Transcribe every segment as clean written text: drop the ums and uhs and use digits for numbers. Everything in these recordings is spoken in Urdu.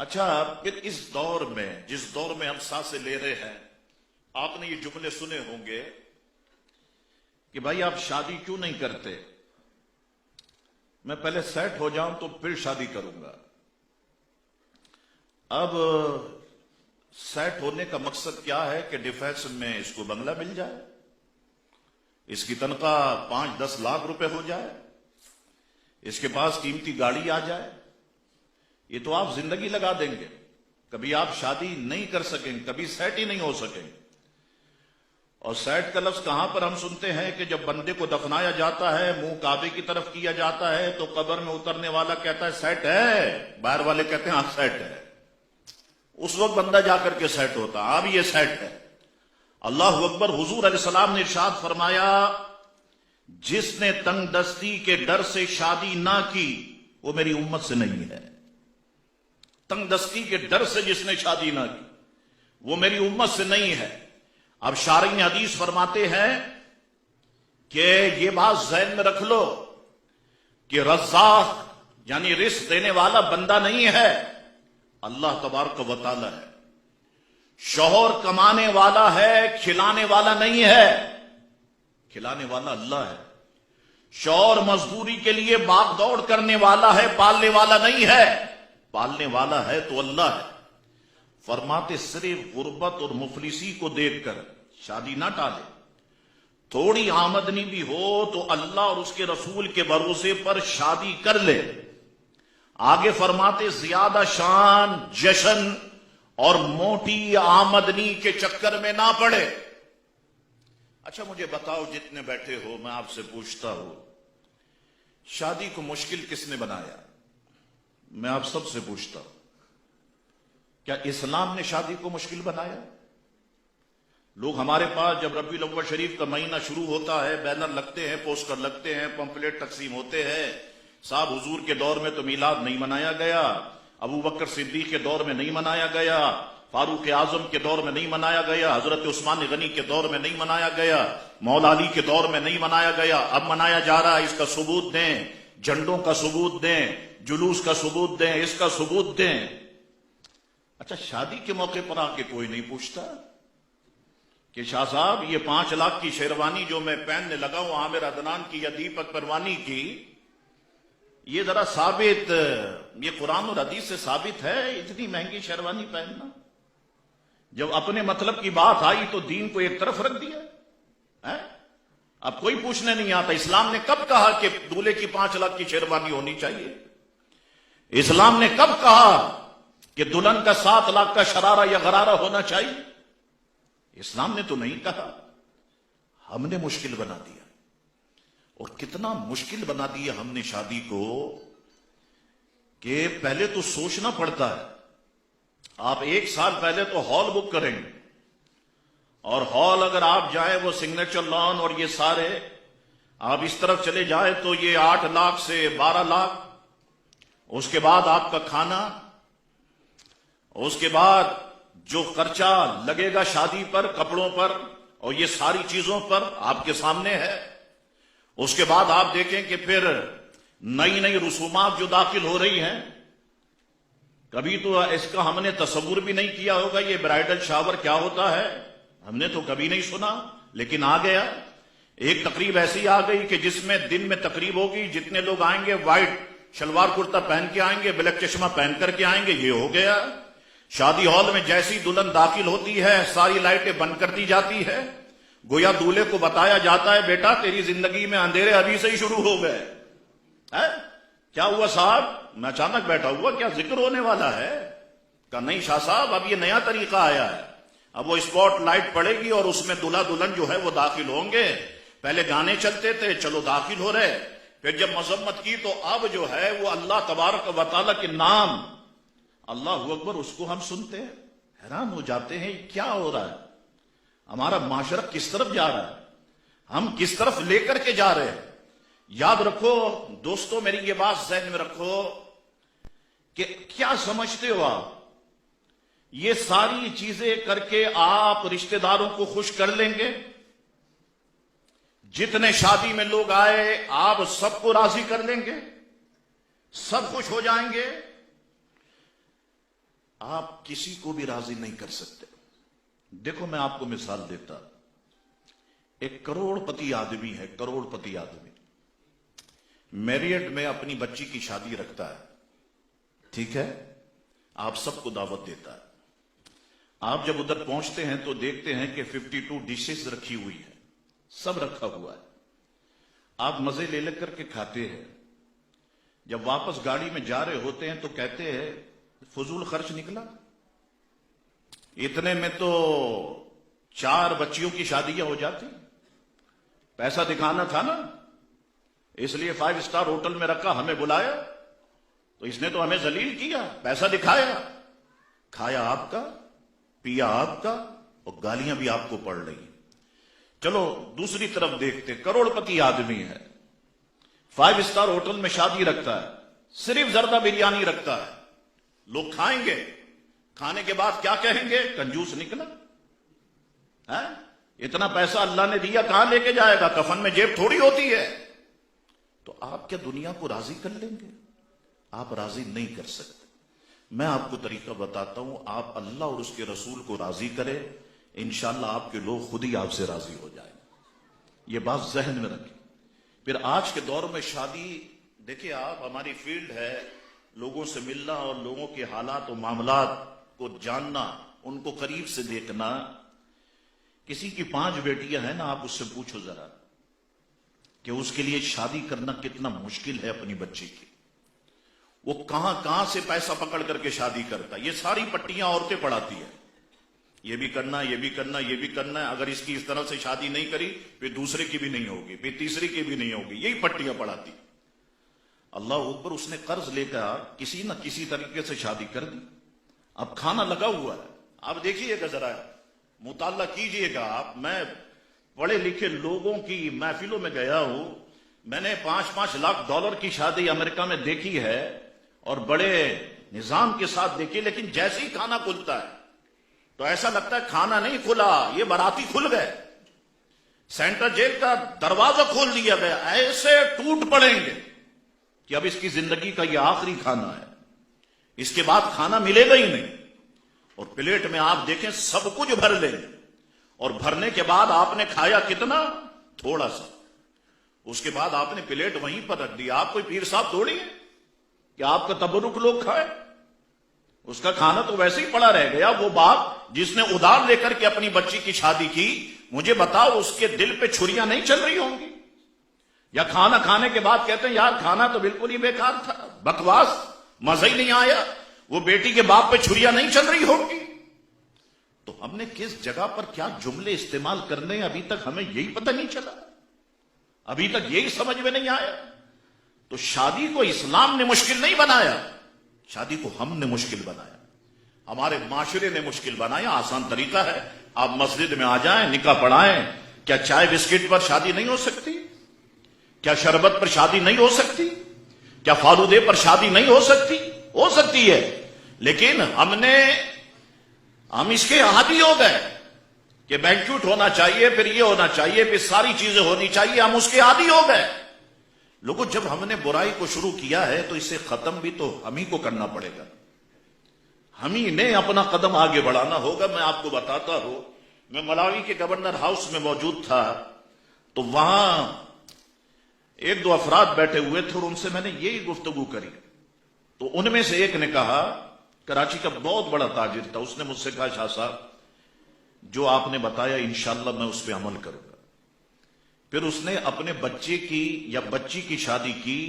اچھا، پھر اس دور میں جس دور میں ہم سانسیں لے رہے ہیں، آپ نے یہ جملے سنے ہوں گے کہ بھائی آپ شادی کیوں نہیں کرتے؟ میں پہلے سیٹ ہو جاؤں تو پھر شادی کروں گا۔ اب سیٹ ہونے کا مقصد کیا ہے کہ ڈیفینس میں اس کو بنگلہ مل جائے، اس کی تنخواہ 5-10 لاکھ روپے ہو جائے، اس کے پاس قیمتی گاڑی آ جائے۔ یہ تو آپ زندگی لگا دیں گے، کبھی آپ شادی نہیں کر سکیں گے، کبھی سیٹ ہی نہیں ہو سکیں گے۔ اور سیٹ کا لفظ کہاں پر ہم سنتے ہیں کہ جب بندے کو دفنایا جاتا ہے، منہ کعبے کی طرف کیا جاتا ہے تو قبر میں اترنے والا کہتا ہے سیٹ ہے، باہر والے کہتے ہیں ہاں سیٹ ہے۔ اس وقت بندہ جا کر کے سیٹ ہوتا، اب یہ سیٹ ہے۔ اللہ اکبر۔ حضور علیہ السلام نے ارشاد فرمایا، جس نے تنگ دستی کے ڈر سے شادی نہ کی وہ میری امت سے نہیں ہے۔ تنگ دستی کے ڈر سے جس نے شادی نہ کی وہ میری امت سے نہیں ہے۔ اب شارعین حدیث فرماتے ہیں کہ یہ بات ذہن میں رکھ لو کہ رزاق یعنی رزق دینے والا بندہ نہیں ہے، اللہ تبارک و تعالی ہے۔ شوہر کمانے والا ہے، کھلانے والا نہیں ہے، کھلانے والا اللہ ہے۔ شوہر مزدوری کے لیے باغ دوڑ کرنے والا ہے، پالنے والا نہیں ہے، پالنے والا ہے تو اللہ ہے۔ فرماتے صرف غربت اور مفلسی کو دیکھ کر شادی نہ ٹالے، تھوڑی آمدنی بھی ہو تو اللہ اور اس کے رسول کے بھروسے پر شادی کر لے۔ آگے فرماتے زیادہ شان، جشن اور موٹی آمدنی کے چکر میں نہ پڑے۔ اچھا مجھے بتاؤ، جتنے بیٹھے ہو میں آپ سے پوچھتا ہوں، شادی کو مشکل کس نے بنایا؟ میں آپ سب سے پوچھتا ہوں، کیا اسلام نے شادی کو مشکل بنایا؟ لوگ ہمارے پاس جب ربیع الاول شریف کا مہینہ شروع ہوتا ہے، بینر لگتے ہیں، پوسٹر لگتے ہیں، پمفلیٹ تقسیم ہوتے ہیں۔ صاحب حضور کے دور میں تو میلاد نہیں منایا گیا، ابو بکر صدیق کے دور میں نہیں منایا گیا، فاروق اعظم کے دور میں نہیں منایا گیا، حضرت عثمان غنی کے دور میں نہیں منایا گیا، مولا علی کے دور میں نہیں منایا گیا، اب منایا جا رہا ہے۔ اس کا ثبوت دیں، جھنڈوں کا ثبوت دیں، جلوس کا ثبوت دیں، اس کا ثبوت دیں۔ اچھا شادی کے موقع پر آ کے کوئی نہیں پوچھتا کہ شاہ صاحب یہ 5 لاکھ کی شیروانی جو میں پہننے لگا ہوں عامر عدنان کی یا دیپک پروانی کی، یہ ذرا ثابت، یہ قرآن اور حدیث سے ثابت ہے اتنی مہنگی شیروانی پہننا؟ جب اپنے مطلب کی بات آئی تو دین کو ایک طرف رکھ دیا۔ اب کوئی پوچھنے نہیں آتا اسلام نے کب کہا کہ دولہے کی 5 لاکھ کی شیروانی ہونی چاہیے؟ اسلام نے کب کہا کہ دلہن کا 7 لاکھ کا شرارہ یا غرارہ ہونا چاہیے؟ اسلام نے تو نہیں کہا، ہم نے مشکل بنا دیا۔ اور کتنا مشکل بنا دیا ہم نے شادی کو کہ پہلے تو سوچنا پڑتا ہے۔ آپ 1 سال پہلے تو ہال بک کریں گے، اور ہال اگر آپ جائیں وہ سگنیچر لان اور یہ سارے، آپ اس طرف چلے جائیں تو یہ 8 لاکھ سے 12 لاکھ، اس کے بعد آپ کا کھانا، اس کے بعد جو خرچہ لگے گا شادی پر، کپڑوں پر اور یہ ساری چیزوں پر آپ کے سامنے ہے۔ اس کے بعد آپ دیکھیں کہ پھر نئی نئی رسومات جو داخل ہو رہی ہیں، کبھی تو اس کا ہم نے تصور بھی نہیں کیا ہوگا، یہ برائڈل شاور کیا ہوتا ہے، ہم نے تو کبھی نہیں سنا، لیکن آ گیا۔ ایک تقریب ایسی آ گئی کہ جس میں دن میں تقریب ہوگی، جتنے لوگ آئیں گے وائٹ شلوار کرتا پہن کے آئیں گے، بلیک چشمہ پہن کر کے آئیں گے، یہ ہو گیا۔ شادی ہال میں جیسی دلہن داخل ہوتی ہے ساری لائٹیں بند کر دی جاتی ہے، گویا دولہے کو بتایا جاتا ہے بیٹا تیری زندگی میں اندھیرے ابھی سے ہی شروع ہو گئے۔ کیا ہوا صاحب؟ میں اچانک بیٹھا ہوا، کیا ذکر ہونے والا ہے؟ کہا نہیں شاہ صاحب، اب یہ نیا طریقہ آیا ہے، اب وہ اسپاٹ لائٹ پڑے گی اور اس میں دلہا دلہن جو ہے وہ داخل ہوں گے۔ پہلے گانے چلتے تھے، چلو داخل ہو رہے، پھر جب مذمت کی تو اب جو ہے وہ اللہ تبارک و تعالیٰ کے نام، اللہ اکبر، اس کو ہم سنتے ہیں، حیران ہو جاتے ہیں کیا ہو رہا ہے، ہمارا معاشرہ کس طرف جا رہا ہے، ہم کس طرف لے کر کے جا رہے ہیں۔ یاد رکھو دوستو، میری یہ بات ذہن میں رکھو کہ کیا سمجھتے ہو آپ، یہ ساری چیزیں کر کے آپ رشتہ داروں کو خوش کر لیں گے؟ جتنے شادی میں لوگ آئے آپ سب کو راضی کر لیں گے؟ سب خوش ہو جائیں گے؟ آپ کسی کو بھی راضی نہیں کر سکتے. دیکھو میں آپ کو مثال دیتا. ایک کروڑ پتی آدمی ہے, کروڑ پتی آدمی میریٹ میں اپنی بچی کی شادی رکھتا ہے, ٹھیک ہے, آپ سب کو دعوت دیتا ہے. آپ جب ادھر پہنچتے ہیں تو دیکھتے ہیں کہ 52 ڈشز رکھی ہوئی ہے, سب رکھا ہوا ہے, آپ مزے لے کر کے کھاتے ہیں. جب واپس گاڑی میں جا رہے ہوتے ہیں تو کہتے ہیں فضول خرچ نکلا, اتنے میں تو 4 بچیوں کی شادیاں ہو جاتی. پیسہ دکھانا تھا نا, اس لیے 5 اسٹار ہوٹل میں رکھا, ہمیں بلایا تو اس نے تو ہمیں ذلیل کیا, پیسہ دکھایا, کھایا آپ کا, پیا آپ کا, اور گالیاں بھی آپ کو پڑ رہی. چلو دوسری طرف دیکھتے, کروڑ پتی آدمی ہے, 5 اسٹار ہوٹل میں شادی رکھتا ہے, صرف زردہ بریانی رکھتا ہے, لوگ کھائیں گے, کھانے کے بعد کیا کہیں گے, کنجوس نکلا. اتنا پیسہ اللہ نے دیا کہاں لے کے جائے گا, کفن میں جیب تھوڑی ہوتی ہے. تو آپ کیا دنیا کو راضی کر لیں گے؟ آپ راضی نہیں کر سکتے. میں آپ کو طریقہ بتاتا ہوں, آپ اللہ اور اس کے رسول کو راضی کریں, انشاءاللہ آپ کے لوگ خود ہی آپ سے راضی ہو جائیں. یہ بات ذہن میں رکھیں. پھر آج کے دور میں شادی, دیکھیں آپ, ہماری فیلڈ ہے لوگوں سے ملنا اور لوگوں کے حالات و معاملات کو جاننا, ان کو قریب سے دیکھنا. کسی کی 5 بیٹیاں ہیں نا, آپ اس سے پوچھو ذرا کہ اس کے لیے شادی کرنا کتنا مشکل ہے اپنی بچی کی. وہ کہاں سے پیسہ پکڑ کر کے شادی کرتا. یہ ساری پٹیاں عورتیں پڑھاتی ہیں, یہ بھی کرنا, یہ بھی کرنا, یہ بھی کرنا ہے. اگر اس کی اس طرح سے شادی نہیں کری پھر دوسرے کی بھی نہیں ہوگی, پھر تیسری کی بھی نہیں ہوگی. یہی پٹیاں پڑھاتی. اللہ اکبر, اس نے قرض لے کر کسی نہ کسی طریقے سے شادی کر دی. اب کھانا لگا ہوا ہے. آپ دیکھیے گا ذرا, مطالعہ کیجئے گا آپ. میں پڑھے لکھے لوگوں کی محفلوں میں گیا ہوں, میں نے $5 لاکھ کی شادی امریکہ میں دیکھی ہے اور بڑے نظام کے ساتھ دیکھی, لیکن جیسے ہی کھانا کھلتا ہے تو ایسا لگتا ہے کھانا نہیں کھلا, یہ باراتی کھل گئے. سینٹرل جیل کا دروازہ کھول دیا گیا, ایسے ٹوٹ پڑیں گے کہ اب اس کی زندگی کا یہ آخری کھانا ہے, اس کے بعد کھانا ملے گا ہی نہیں. اور پلیٹ میں آپ دیکھیں سب کچھ بھر لیں, اور بھرنے کے بعد آپ نے کھایا کتنا, تھوڑا سا. اس کے بعد آپ نے پلیٹ وہیں پر رکھ دی. آپ کوئی پیر صاحب تھوڑی ہے کہ آپ کا تبرک لوگ کھائے. اس کا کھانا تو ویسے ہی پڑا رہ گیا. وہ باپ جس نے ادھار لے کر کے اپنی بچی کی شادی کی, مجھے بتاؤ اس کے دل پہ چھریاں نہیں چل رہی ہوں گی؟ یا کھانا کھانے کے بعد کہتے ہیں یار کھانا تو بالکل ہی بیکار تھا, بکواس, مزہ ہی نہیں آیا. وہ بیٹی کے باپ پہ چھریاں نہیں چل رہی ہوں گی؟ تو ہم نے کس جگہ پر کیا جملے استعمال کرنے, ابھی تک ہمیں یہی پتہ نہیں چلا, ابھی تک یہی سمجھ میں نہیں آیا. تو شادی کو اسلام نے مشکل نہیں بنایا, شادی کو ہم نے مشکل بنایا, ہمارے معاشرے نے مشکل بنایا. آسان طریقہ ہے, آپ مسجد میں آ جائیں, نکاح پڑھائیں. کیا چائے بسکٹ پر شادی نہیں ہو سکتی؟ کیا شربت پر شادی نہیں ہو سکتی؟ کیا فالودے پر شادی نہیں ہو سکتی؟ ہو سکتی ہے. لیکن ہم اس کے عادی ہو گئے کہ بینکوٹ ہونا چاہیے, پھر یہ ہونا چاہیے, پھر ساری چیزیں ہونی چاہیے. ہم اس کے عادی ہو گئے. لوگوں, جب ہم نے برائی کو شروع کیا ہے تو اسے ختم بھی تو ہم ہی کو کرنا پڑے گا, ہم ہی نے اپنا قدم آگے بڑھانا ہوگا. میں آپ کو بتاتا ہوں, میں ملاوی کے گورنر ہاؤس میں موجود تھا, تو وہاں 1-2 افراد بیٹھے ہوئے تھے اور ان سے میں نے یہی گفتگو کری. تو ان میں سے ایک نے کہا, کراچی کا بہت بڑا تاجر تھا, اس نے مجھ سے کہا شاہ صاحب جو آپ نے بتایا انشاءاللہ میں اس پہ عمل کروں گا. پھر اس نے اپنے بچے کی یا بچی کی شادی کی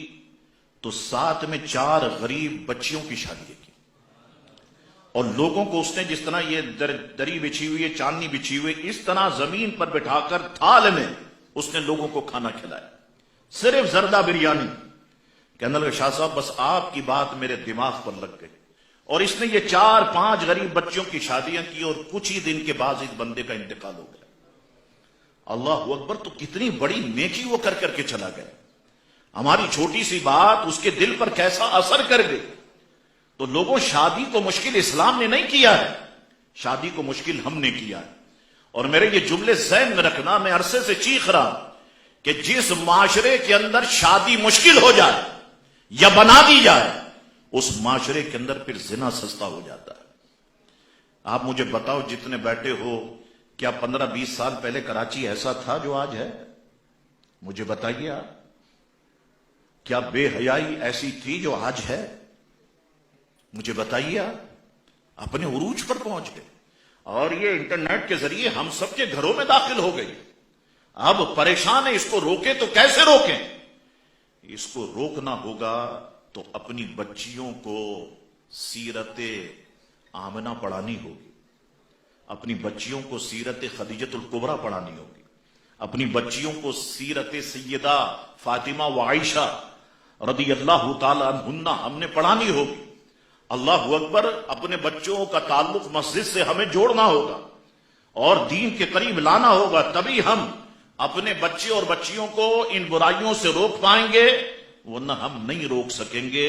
تو ساتھ میں 4 غریب بچیوں کی شادی کی, اور لوگوں کو اس نے جس طرح یہ دری بچھی ہوئی ہے, چاندنی بچھی ہوئی, اس طرح زمین پر بٹھا کر تھال میں اس نے لوگوں کو کھانا کھلایا, صرف زردہ بریانی. کہنے لگا شاہ صاحب بس آپ کی بات میرے دماغ پر لگ گئی. اور اس نے یہ 4-5 غریب بچوں کی شادیاں کی, اور کچھ ہی دن کے بعد اس بندے کا انتقال ہو گیا. اللہ اکبر, تو کتنی بڑی نیکی وہ کر کر کے چلا گیا. ہماری چھوٹی سی بات اس کے دل پر کیسا اثر کر گئی. تو لوگوں, شادی کو مشکل اسلام نے نہیں کیا ہے, شادی کو مشکل ہم نے کیا ہے. اور میرے یہ جملے ذہن میں رکھنا, میں عرصے سے چیخ رہا کہ جس معاشرے کے اندر شادی مشکل ہو جائے یا بنا دی جائے, اس معاشرے کے اندر پھر زنا سستا ہو جاتا ہے. آپ مجھے بتاؤ جتنے بیٹھے ہو، کیا 15-20 سال پہلے کراچی ایسا تھا جو آج ہے؟ مجھے بتائیے آپ، کیا بے حیائی ایسی تھی جو آج ہے؟ مجھے بتائیے آپ، اپنے عروج پر پہنچ گئے، اور یہ انٹرنیٹ کے ذریعے ہم سب کے گھروں میں داخل ہو گئی۔ اب پریشان ہے، اس کو روکے تو کیسے روکیں؟ اس کو روکنا ہوگا تو اپنی بچیوں کو سیرت آمنہ پڑھانی ہوگی، اپنی بچیوں کو سیرت خدیجۃ الکبریٰ پڑھانی ہوگی، اپنی بچیوں کو سیرت سیدہ فاطمہ و عائشہ رضی اللہ تعالی عنہن ہم نے پڑھانی ہوگی۔ اللہ اکبر، اپنے بچوں کا تعلق مسجد سے ہمیں جوڑنا ہوگا اور دین کے قریب لانا ہوگا، تبھی ہم اپنے بچے اور بچیوں کو ان برائیوں سے روک پائیں گے، ورنہ ہم نہیں روک سکیں گے۔